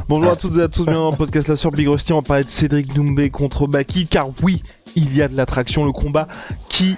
Bonjour à toutes et à tous, bienvenue dans le podcast là sur Big Rusty. On va parler de Cédric Doumbé contre Baki, car oui, il y a de l'attraction. Le combat qui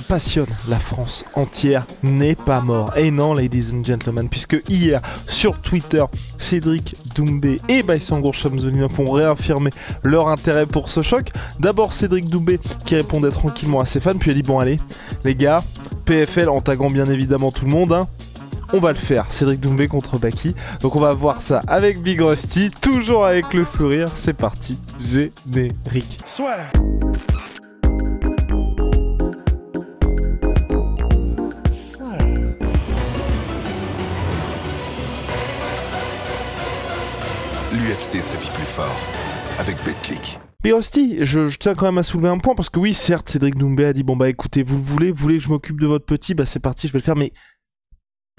passionne la France entière n'est pas mort. Et non, ladies and gentlemen, puisque hier sur Twitter, Cédric Doumbé et Baissangour Shamsuddinov ont réaffirmé leur intérêt pour ce choc. D'abord Cédric Doumbé qui répondait tranquillement à ses fans, puis il a dit bon allez les gars, PFL en taguant bien évidemment tout le monde, hein. On va le faire, Cédric Doumbé contre Baki. Donc on va voir ça avec Big Rusty, toujours avec le sourire. C'est parti, générique. Soit. L'UFC, ça vit plus fort avec BetClick. Big Rusty, je tiens quand même à soulever un point parce que oui, certes, Cédric Doumbé a dit bon bah écoutez, vous voulez que je m'occupe de votre petit, bah c'est parti, je vais le faire. Mais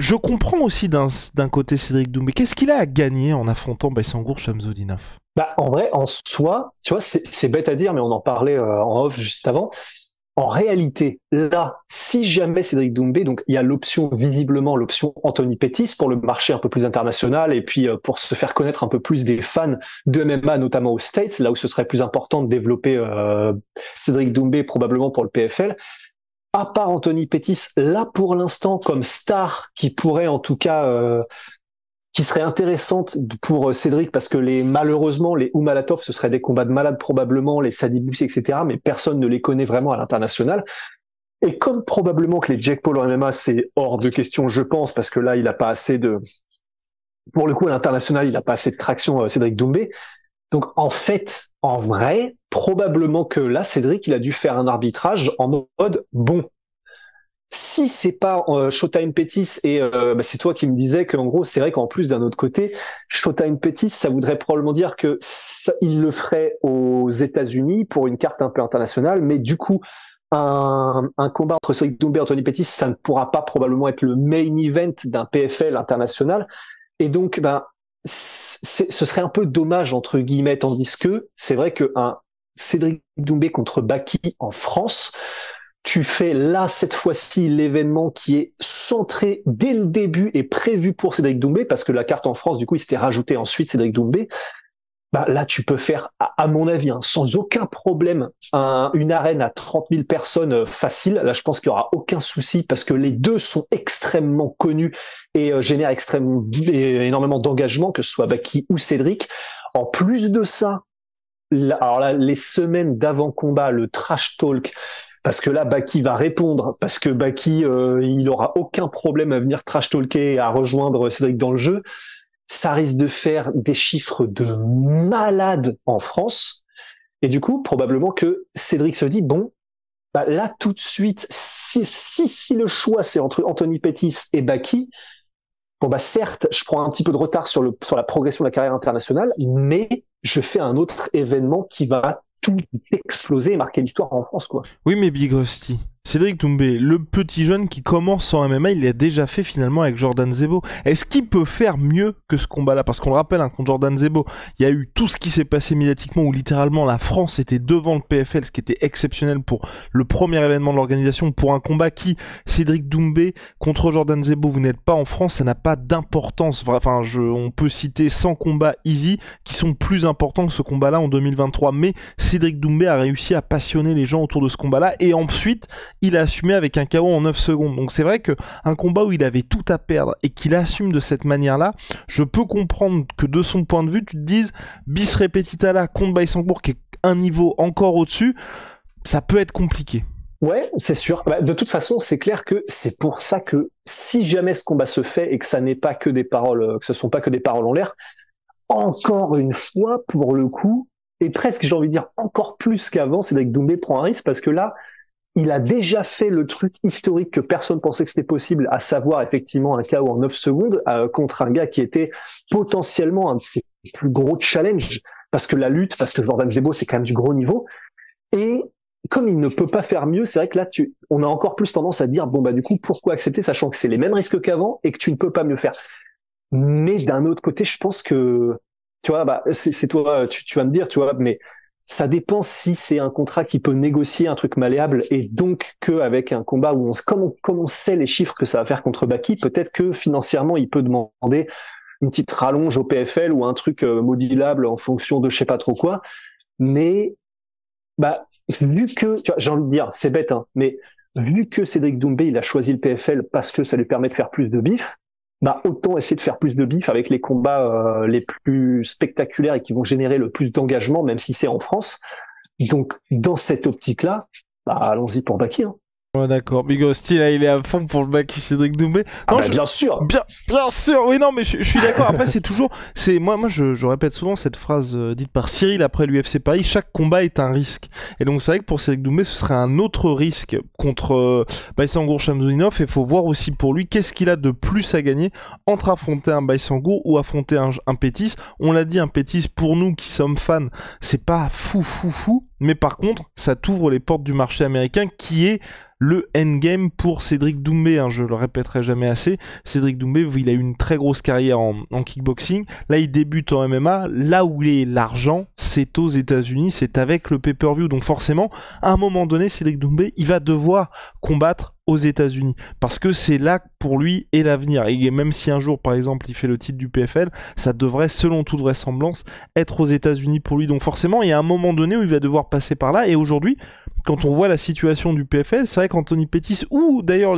je comprends aussi d'un côté Cédric Doumbé. Qu'est-ce qu'il a à gagner en affrontant Baissangour Shamsuddinov ? Bah, en vrai, en soi, tu vois, c'est bête à dire, mais on en parlait en off juste avant. En réalité, là, si jamais Cédric Doumbé, donc il y a visiblement l'option Anthony Pettis pour le marché un peu plus international et puis pour se faire connaître un peu plus des fans de MMA, notamment aux States, là où ce serait plus important de développer Cédric Doumbé probablement pour le PFL. À part Anthony Pettis, là pour l'instant comme star qui pourrait en tout cas qui serait intéressante pour Cédric parce que malheureusement les Oumalatov ce serait des combats de malades probablement, les Sadibou etc. mais personne ne les connaît vraiment à l'international. Et comme probablement que les Jake Paul en MMA c'est hors de question je pense parce que là il a pas assez pour le coup à l'international il a pas assez de traction Cédric Doumbé. Donc en fait, en vrai, probablement que là, Cédric, il a dû faire un arbitrage en mode bon. Si c'est pas Showtime Pettis et c'est toi qui me disais qu'en gros, c'est vrai qu'en plus d'un autre côté, Showtime Pettis, ça voudrait probablement dire que il le ferait aux États-Unis pour une carte un peu internationale, mais du coup, un combat entre Cédric Doumbé et Anthony Pettis, ça ne pourra pas probablement être le main event d'un PFL international. Et donc, ce serait un peu dommage entre guillemets, tandis que c'est vrai que un Cédric Doumbé contre Baki en France, tu fais là cette fois-ci l'événement qui est centré dès le début et prévu pour Cédric Doumbé parce que la carte en France du coup il s'était rajouté ensuite Cédric Doumbé. Là tu peux faire à mon avis sans aucun problème une arène à 30 000 personnes facile. Là je pense qu'il y aura aucun souci parce que les deux sont extrêmement connus et génèrent énormément d'engagement que ce soit Baki ou Cédric. En plus de ça, alors là les semaines d'avant combat, le trash talk parce que là Baki va répondre parce que Baki il aura aucun problème à venir trash talker et à rejoindre Cédric dans le jeu. Ça risque de faire des chiffres de malade en France. Et du coup, probablement que Cédric se dit, bon, là, tout de suite, si le choix, c'est entre Anthony Pettis et Baki, certes, je prends un petit peu de retard sur la progression de la carrière internationale, mais je fais un autre événement qui va tout exploser et marquer l'histoire en France, quoi. Oui, mais Big Rusty, Cédric Doumbé, le petit jeune qui commence en MMA, il l'a déjà fait finalement avec Jordan Zebo. Est-ce qu'il peut faire mieux que ce combat-là ? Parce qu'on le rappelle, contre Jordan Zebo, il y a eu tout ce qui s'est passé médiatiquement où littéralement la France était devant le PFL, ce qui était exceptionnel pour le premier événement de l'organisation, pour un combat qui, Cédric Doumbé contre Jordan Zebo, vous n'êtes pas en France, ça n'a pas d'importance. Enfin, on peut citer 100 combats easy qui sont plus importants que ce combat-là en 2023, mais Cédric Doumbé a réussi à passionner les gens autour de ce combat-là et ensuite il a assumé avec un KO en 9 secondes. Donc c'est vrai qu'un combat où il avait tout à perdre et qu'il assume de cette manière-là, je peux comprendre que de son point de vue, tu te dises bis repetita là contre Baissangour qui est un niveau encore au-dessus, ça peut être compliqué. Ouais, c'est sûr. De toute façon, c'est clair que c'est pour ça que si jamais ce combat se fait et que ça n'est pas que des paroles, que ce sont pas que des paroles en l'air, encore une fois, pour le coup, et presque, j'ai envie de dire, encore plus qu'avant, Cédric Doumbé prend un risque parce que là, il a déjà fait le truc historique que personne pensait que c'était possible, à savoir effectivement un KO en 9 secondes contre un gars qui était potentiellement un de ses plus gros challenges parce que parce que Jordan Zebo, c'est quand même du gros niveau. Et comme il ne peut pas faire mieux, c'est vrai que là, on a encore plus tendance à dire, du coup, pourquoi accepter, sachant que c'est les mêmes risques qu'avant et que tu ne peux pas mieux faire. Mais d'un autre côté, je pense que, tu vois, c'est toi, tu vas me dire, tu vois, mais ça dépend si c'est un contrat qui peut négocier un truc malléable et donc qu'avec un combat où comme on sait les chiffres que ça va faire contre Baki, peut-être que financièrement il peut demander une petite rallonge au PFL ou un truc modulable en fonction de je sais pas trop quoi. Mais bah vu que, tu vois, j'ai envie de dire, c'est bête, hein, mais vu que Cédric Doumbé il a choisi le PFL parce que ça lui permet de faire plus de bif, bah autant essayer de faire plus de bif avec les combats les plus spectaculaires et qui vont générer le plus d'engagement, même si c'est en France. Donc dans cette optique-là, bah allons-y pour Baki. Hein. Ouais, d'accord. Big Hostie, là, il est à fond pour le Baki Cédric Doumbé. Ah Non, bah, bien sûr. Bien sûr. Oui, non, mais je suis d'accord. Après, c'est toujours, moi, je répète souvent cette phrase dite par Cyril après l'UFC Paris. Chaque combat est un risque. Et donc, c'est vrai que pour Cédric Doumbé, ce serait un autre risque contre Baïsangour Shamsudinov. Et il faut voir aussi pour lui qu'est-ce qu'il a de plus à gagner entre affronter un Baïsangour ou affronter un Pettis. On l'a dit, un Pettis, pour nous qui sommes fans, c'est pas fou. Mais par contre, ça t'ouvre les portes du marché américain qui est le endgame pour Cédric Doumbé, hein, je le répéterai jamais assez. Cédric Doumbé, il a eu une très grosse carrière en kickboxing. Là, il débute en MMA. Là où il est l'argent, c'est aux États-Unis, c'est avec le pay-per-view. Donc forcément, à un moment donné, Cédric Doumbé, il va devoir combattre aux États-Unis parce que c'est là pour lui est l'avenir. Et même si un jour, par exemple, il fait le titre du PFL, ça devrait, selon toute vraisemblance, être aux États-Unis pour lui. Donc forcément, il y a un moment donné où il va devoir passer par là. Et aujourd'hui, quand on voit la situation du PFL, c'est vrai qu'Anthony Pettis, ou d'ailleurs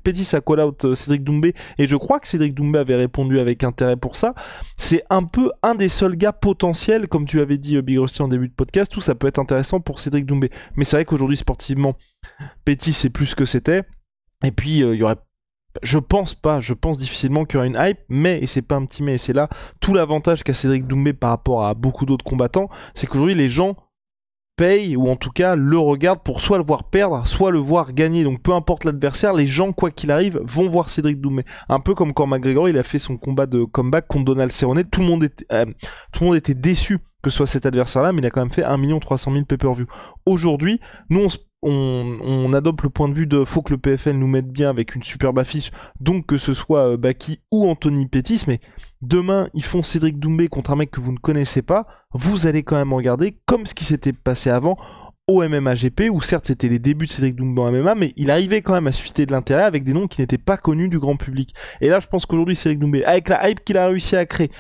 Pettis a call out Cédric Doumbé, et je crois que Cédric Doumbé avait répondu avec intérêt pour ça, c'est un peu un des seuls gars potentiels, comme tu avais dit Big Rusty en début de podcast, où ça peut être intéressant pour Cédric Doumbé. Mais c'est vrai qu'aujourd'hui, sportivement, Pettis c'est plus ce que c'était, et puis il y aurait je pense difficilement qu'il y aura une hype, mais, et c'est pas un petit mais, et c'est là tout l'avantage qu'a Cédric Doumbé par rapport à beaucoup d'autres combattants, c'est qu'aujourd'hui les gens paye ou en tout cas le regarde pour soit le voir perdre, soit le voir gagner. Donc peu importe l'adversaire, les gens quoi qu'il arrive vont voir Cédric Doumbé. Un peu comme quand McGregor il a fait son combat de comeback contre Donald Cerrone, tout le monde était déçu que ce soit cet adversaire-là, mais il a quand même fait 1 300 000 pay-per-view. Aujourd'hui, nous on adopte le point de vue de faut que le PFL nous mette bien avec une superbe affiche, donc que ce soit Baki ou Anthony Pettis, mais demain ils font Cédric Doumbé contre un mec que vous ne connaissez pas, vous allez quand même regarder comme ce qui s'était passé avant au MMA GP, où certes c'était les débuts de Cédric Doumbé en MMA, mais il arrivait quand même à susciter de l'intérêt avec des noms qui n'étaient pas connus du grand public. Et là je pense qu'aujourd'hui Cédric Doumbé, avec la hype qu'il a réussi à créer,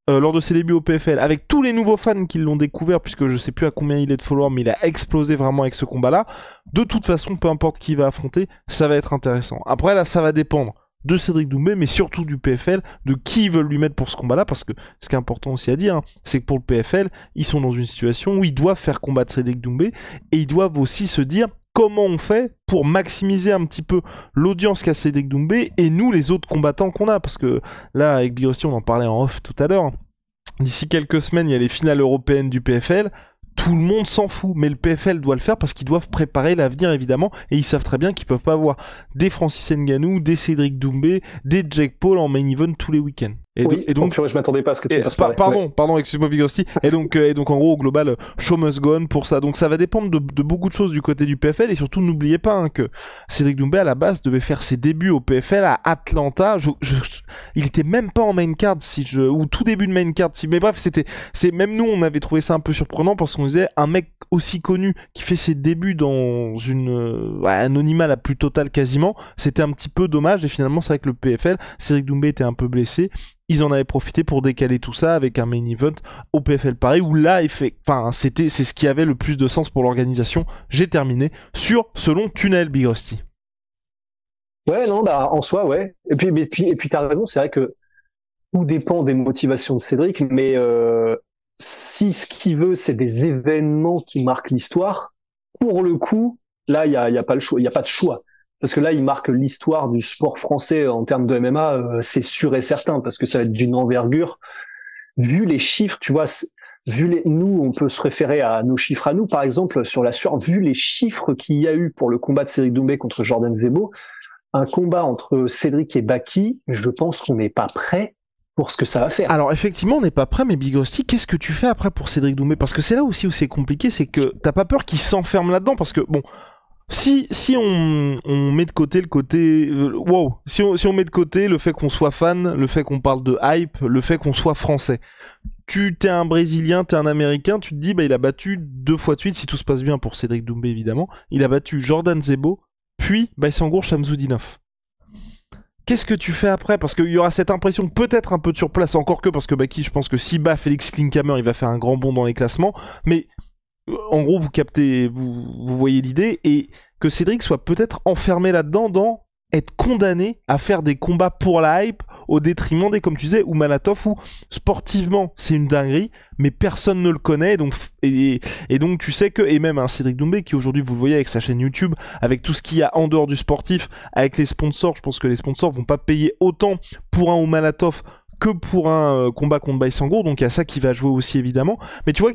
lors de ses débuts au PFL, avec tous les nouveaux fans qui l'ont découvert, puisque je sais plus à combien il est de followers, mais il a explosé vraiment avec ce combat-là. De toute façon, peu importe qui il va affronter, ça va être intéressant. Après, là, ça va dépendre de Cédric Doumbé, mais surtout du PFL, de qui ils veulent lui mettre pour ce combat-là, parce que ce qui est important aussi à dire, hein, c'est que pour le PFL, ils sont dans une situation où ils doivent faire combattre Cédric Doumbé, et ils doivent aussi se dire comment on fait pour maximiser un petit peu l'audience qu'a Cédric Doumbé et nous les autres combattants qu'on a, parce que là avec Big Rusty on en parlait en off tout à l'heure, d'ici quelques semaines il y a les finales européennes du PFL, tout le monde s'en fout, mais le PFL doit le faire parce qu'ils doivent préparer l'avenir évidemment, et ils savent très bien qu'ils peuvent pas avoir des Francis Ngannou, des Cédric Doumbé, des Jake Paul en main event tous les week-ends. Et donc je m'attendais pas à ce que tu passes par là. Pardon, excuse-moi Big Rusty. et donc en gros au global, show must go on pour ça. Donc ça va dépendre de beaucoup de choses du côté du PFL, et surtout n'oubliez pas hein, que Cédric Doumbé à la base devait faire ses débuts au PFL à Atlanta. Il était même pas en main card ou tout début de main card. Mais bref, même nous on avait trouvé ça un peu surprenant parce qu'on disait un mec aussi connu qui fait ses débuts dans une anonymat la plus totale quasiment, c'était un petit peu dommage. Et finalement c'est vrai que le PFL, Cédric Doumbé était un peu blessé. Ils en avaient profité pour décaler tout ça avec un main event au PFL Paris où là, c'est ce qui avait le plus de sens pour l'organisation. J'ai terminé sur ce long tunnel, Big Rusty. Ouais, non, bah en soi, ouais. Et puis t'as raison, c'est vrai que tout dépend des motivations de Cédric, mais si ce qu'il veut, c'est des événements qui marquent l'histoire, pour le coup, là, il y a pas le choix, il y a pas de choix. Parce que là, il marque l'histoire du sport français en termes de MMA, c'est sûr et certain, parce que ça va être d'une envergure. Vu les chiffres, tu vois, nous, on peut se référer à nos chiffres à nous, par exemple, sur la sueur. Vu les chiffres qu'il y a eu pour le combat de Cédric Doumbé contre Jordan Zebo, un combat entre Cédric et Baki, je pense qu'on n'est pas prêt pour ce que ça va faire. Alors effectivement, on n'est pas prêt, mais Big Rusty, qu'est-ce que tu fais après pour Cédric Doumbé? Parce que c'est là aussi où c'est compliqué, c'est que t'as pas peur qu'il s'enferme là-dedans, parce que bon. Si on met de côté le côté si on met de côté le fait qu'on soit fan, le fait qu'on parle de hype, le fait qu'on soit français, t'es un Brésilien, t'es un Américain, tu te dis il a battu 2 fois de suite, si tout se passe bien pour Cédric Doumbé évidemment, il a battu Jordan Zebo puis Baïsangour Shamsudinov. qu'est-ce que tu fais après? Parce qu'il y aura cette impression peut-être un peu de surplace, encore que parce que Baki, je pense que si bat Félix Klinkhammer, il va faire un grand bond dans les classements. Mais en gros, vous captez, vous voyez l'idée, et que Cédric soit peut-être enfermé là-dedans dans être condamné à faire des combats pour la hype au détriment des, comme tu disais, ou Malatov, où sportivement c'est une dinguerie, mais personne ne le connaît, donc, et donc tu sais que, et même un Cédric Doumbé qui aujourd'hui, vous le voyez avec sa chaîne YouTube, avec tout ce qu'il y a en dehors du sportif, avec les sponsors, je pense que les sponsors vont pas payer autant pour un Oumalatov que pour un combat contre Baïsangour, donc il y a ça qui va jouer aussi évidemment, mais tu vois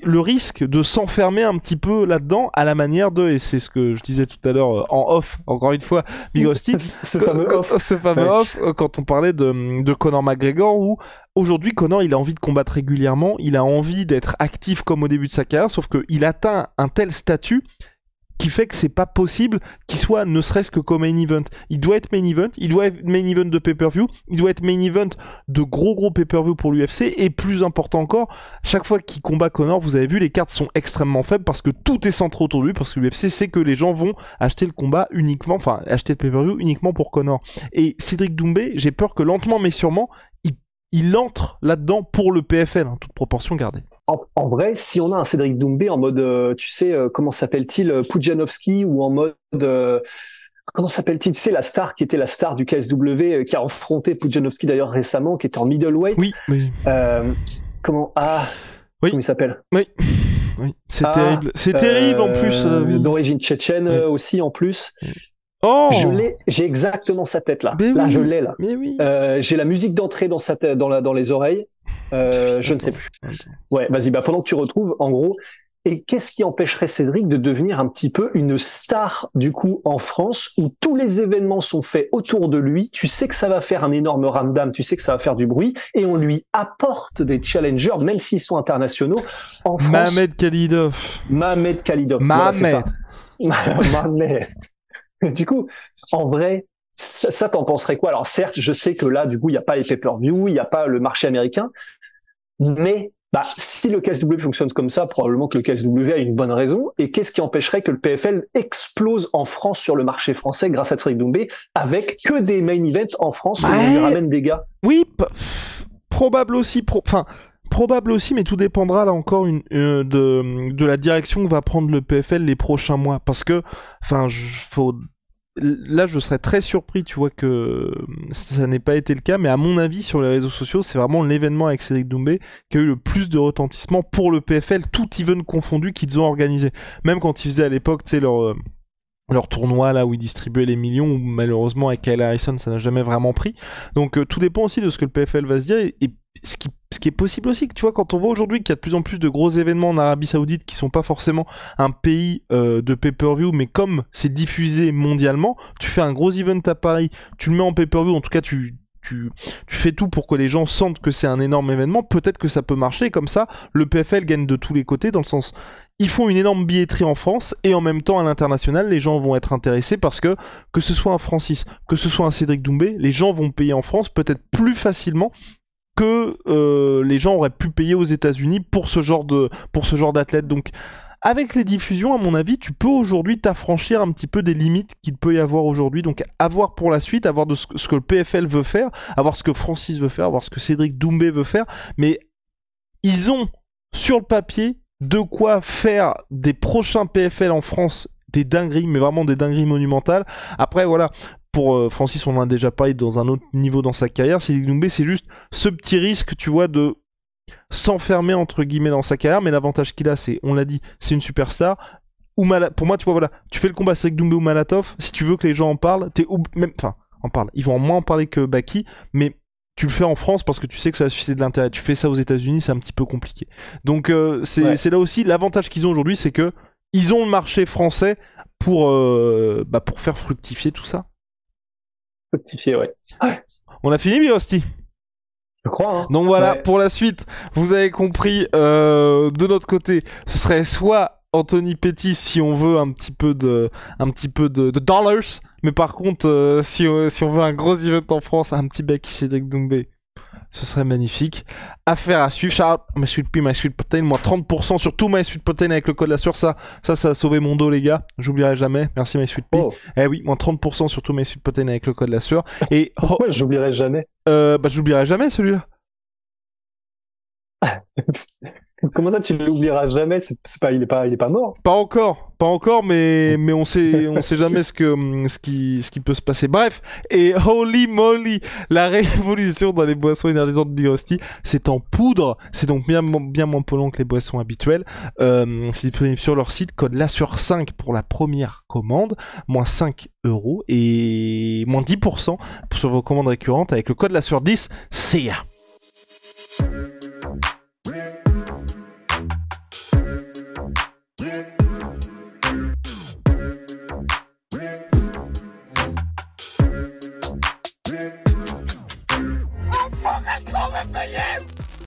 le risque de s'enfermer un petit peu là-dedans à la manière de, et c'est ce que je disais tout à l'heure en off, encore une fois, Big Rusty, ce fameux off, quand on parlait de Conor McGregor, où aujourd'hui Conor il a envie de combattre régulièrement, il a envie d'être actif comme au début de sa carrière, sauf qu'il atteint un tel statut qui fait que c'est pas possible qu'il soit ne serait-ce que comme main event. Il doit être main event, il doit être main event de pay-per-view, il doit être main event de gros pay-per-view pour l'UFC, et plus important encore, chaque fois qu'il combat Conor, vous avez vu, les cartes sont extrêmement faibles parce que tout est centré autour de lui, parce que l'UFC sait que les gens vont acheter le combat uniquement, enfin acheter le pay-per-view uniquement pour Conor. Et Cédric Doumbé, j'ai peur que lentement mais sûrement, il entre là-dedans pour le PFL, hein, toute proportion gardée. En vrai, si on a un Cédric Doumbé en mode, tu sais, comment s'appelle-t-il, Pudzianowski, ou en mode, comment s'appelle-t-il, tu sais, la star qui était la star du KSW, qui a affronté Pudzianowski d'ailleurs récemment, qui était en middleweight. Oui, mais... comment il s'appelle? Oui, c'est terrible. C'est terrible en plus. Oui. D'origine tchétchène aussi en plus. Oh, j'ai exactement sa tête là. Mais là, oui. je l'ai là. Mais oui. J'ai la musique d'entrée dans sa tête, dans les oreilles. Je ne sais plus. Ouais, vas-y, pendant que tu retrouves, en gros, et qu'est-ce qui empêcherait Cédric de devenir un petit peu une star, du coup, en France, où tous les événements sont faits autour de lui, tu sais que ça va faire un énorme ramdam, tu sais que ça va faire du bruit, et on lui apporte des challengers, même s'ils sont internationaux, en France. Mamed Khalidov. Voilà, c'est ça. Mamed. Du coup, en vrai, ça t'en penserais quoi? Alors certes, je sais que là, du coup, il n'y a pas les pay-per-view, il n'y a pas le marché américain, mais si le KSW fonctionne comme ça, probablement que le KSW a une bonne raison. Et qu'est-ce qui empêcherait que le PFL explose en France sur le marché français grâce à Cédric Doumbé, avec que des main events en France où on lui ramène des gars? Oui, probable aussi. Probable aussi, mais tout dépendra là encore de la direction que va prendre le PFL les prochains mois. Parce que, là, je serais très surpris, tu vois, que ça n'ait pas été le cas, mais à mon avis, sur les réseaux sociaux, c'est vraiment l'événement avec Cédric Doumbé qui a eu le plus de retentissement pour le PFL, tout event confondu qu'ils ont organisé. Même quand ils faisaient à l'époque, tu sais, leur tournoi là où ils distribuaient les millions, où malheureusement avec Kyle Harrison ça n'a jamais vraiment pris. Donc tout dépend aussi de ce que le PFL va se dire, et ce qui est possible aussi, que tu vois, quand on voit aujourd'hui qu'il y a de plus en plus de gros événements en Arabie Saoudite qui sont pas forcément un pays de pay-per-view, mais comme c'est diffusé mondialement, tu fais un gros event à Paris, tu le mets en pay-per-view, en tout cas tu fais tout pour que les gens sentent que c'est un énorme événement, peut-être que ça peut marcher, et comme ça, le PFL gagne de tous les côtés, dans le sens, ils font une énorme billetterie en France, et en même temps, à l'international, les gens vont être intéressés, parce que ce soit un Francis, que ce soit un Cédric Doumbé, les gens vont payer en France peut-être plus facilement que les gens auraient pu payer aux États-Unis pour ce genre d'athlète. Donc, avec les diffusions, à mon avis, tu peux aujourd'hui t'affranchir un petit peu des limites qu'il peut y avoir aujourd'hui. Donc, à voir pour la suite, à voir ce que le PFL veut faire, à voir ce que Francis veut faire, à voir ce que Cédric Doumbé veut faire. Mais ils ont, sur le papier, de quoi faire des prochains PFL en France des dingueries, mais vraiment des dingueries monumentales. Après, voilà, pour Francis, on en a déjà parlé dans un autre niveau dans sa carrière. Cédric Doumbé, c'est juste ce petit risque, tu vois, de s'enfermer entre guillemets dans sa carrière, mais l'avantage qu'il a, c'est, on l'a dit, c'est une superstar. Pour moi, tu vois, voilà, tu fais le combat Cédric Doumbé ou Malatov, si tu veux que les gens en parlent, ils vont moins en parler que Baki, mais tu le fais en France parce que tu sais que ça va susciter de l'intérêt. Tu fais ça aux États-Unis, c'est un petit peu compliqué. Donc c'est là aussi l'avantage qu'ils ont aujourd'hui, c'est que ils ont le marché français pour faire fructifier tout ça. Fructifier, ouais. On a fini, Birosti? Je crois. Hein. Donc voilà, pour la suite, vous avez compris, de notre côté, ce serait soit Anthony Pettis si on veut un petit peu de dollars, mais par contre, si on veut un gros event en France, un petit Baki Cédric Doumbé, Ce serait magnifique. Affaire à suivre. Shout out My Sweet Pea, My Sweet Protein. Moins 30% sur tout My Sweet Protein avec le code la sueur. Ça a sauvé mon dos, les gars. J'oublierai jamais. Merci My Sweet Pea. Oh. Eh oui, moins 30% sur tout My Sweet Protein avec le code la sueur. Et Ouais, j'oublierai jamais. j'oublierai jamais celui-là. Comment ça, tu l'oublieras jamais? Il est pas mort. Pas encore, mais on sait jamais ce qui peut se passer. Bref, et holy moly, la révolution dans les boissons énergisantes Big Rusty, c'est en poudre, c'est donc bien moins polluant que les boissons habituelles. C'est disponible sur leur site, code la sur 5 pour la première commande, moins 5 € et moins 10% sur vos commandes récurrentes avec le code la sur 10, c'est ya.